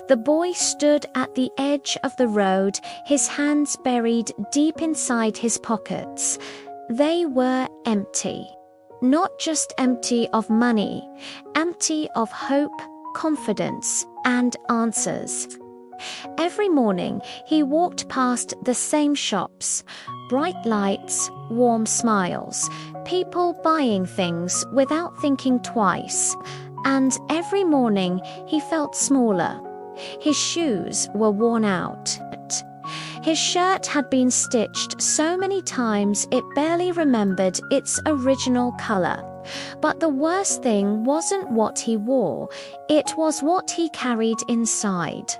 The boy stood at the edge of the road, his hands buried deep inside his pockets. They were empty. Not just empty of money, empty of hope, confidence, and answers. Every morning, he walked past the same shops, bright lights, warm smiles, people buying things without thinking twice. And every morning, he felt smaller. His shoes were worn out. His shirt had been stitched so many times it barely remembered its original color. But the worst thing wasn't what he wore, it was what he carried inside.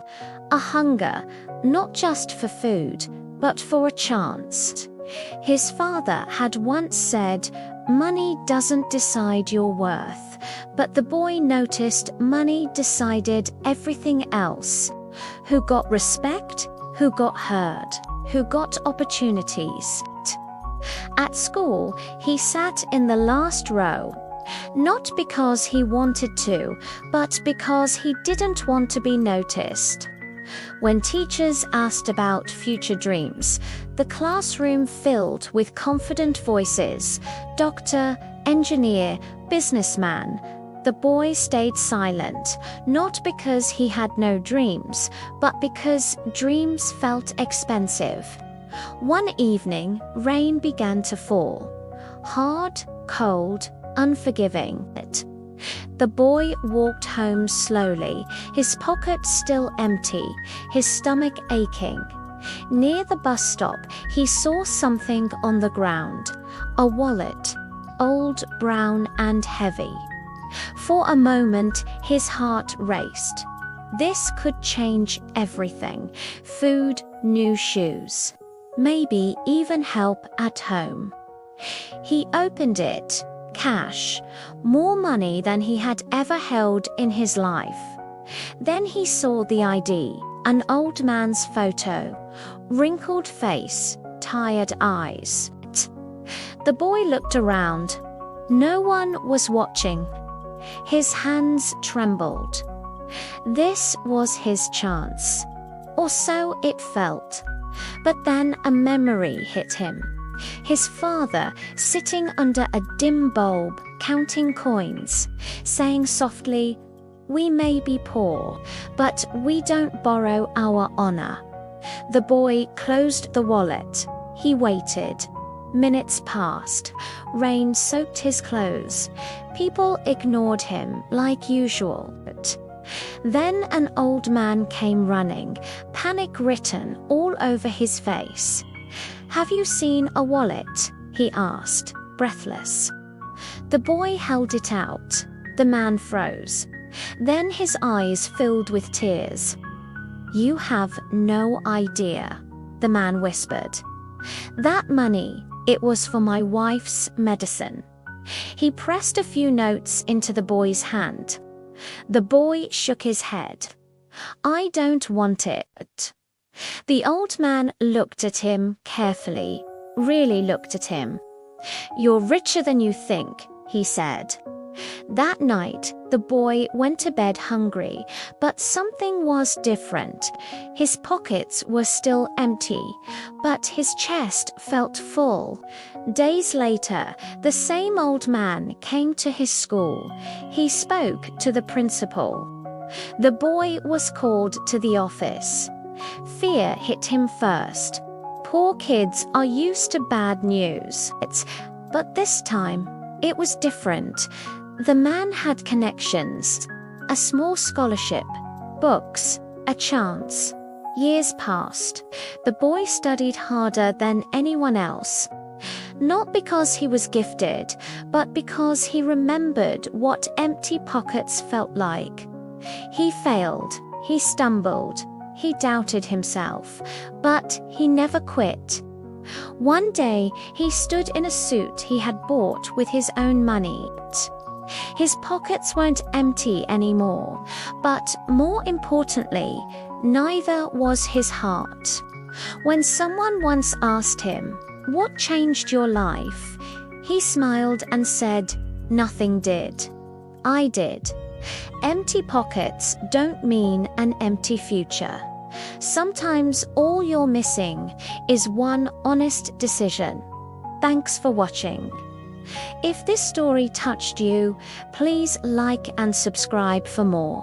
A hunger, not just for food, but for a chance. His father had once said, "Money doesn't decide your worth," but the boy noticed money decided everything else. Who got respect? Who got heard? Who got opportunities? At school, he sat in the last row. Not because he wanted to, but because he didn't want to be noticed. When teachers asked about future dreams, the classroom filled with confident voices: doctor, engineer, businessman. The boy stayed silent, not because he had no dreams, but because dreams felt expensive. One evening, rain began to fall. Hard, cold, unforgiving. The boy walked home slowly, his pockets still empty, his stomach aching. Near the bus stop, he saw something on the ground. A wallet, old, brown, and heavy. For a moment, his heart raced. This could change everything. Food, new shoes. Maybe even help at home. He opened it. Cash. More money than he had ever held in his life. Then he saw the ID, an old man's photo. Wrinkled face, tired eyes. The boy looked around. No one was watching. His hands trembled. This was his chance. Or so it felt. But then a memory hit him. His father, sitting under a dim bulb, counting coins, saying softly, "We may be poor, but we don't borrow our honor." The boy closed the wallet. He waited. Minutes passed. Rain soaked his clothes. People ignored him like usual. Then an old man came running, panic written all over his face. "Have you seen a wallet?" he asked, breathless. The boy held it out. The man froze. Then his eyes filled with tears. "You have no idea," the man whispered. "That money, it was for my wife's medicine." He pressed a few notes into the boy's hand. The boy shook his head. "I don't want it." The old man looked at him carefully, really looked at him. "You're richer than you think," he said. That night, the boy went to bed hungry, but something was different. His pockets were still empty, but his chest felt full. Days later, the same old man came to his school. He spoke to the principal. The boy was called to the office. Fear hit him first. Poor kids are used to bad news. But this time, it was different. The man had connections, a small scholarship, books, a chance. Years passed. The boy studied harder than anyone else. Not because he was gifted, but because he remembered what empty pockets felt like. He failed, he stumbled, he doubted himself, but he never quit. One day, he stood in a suit he had bought with his own money. His pockets weren't empty anymore, but more importantly, neither was his heart. When someone once asked him, "What changed your life?" he smiled and said, "Nothing did. I did." Empty pockets don't mean an empty future. Sometimes all you're missing is one honest decision. Thanks for watching. If this story touched you, please like and subscribe for more.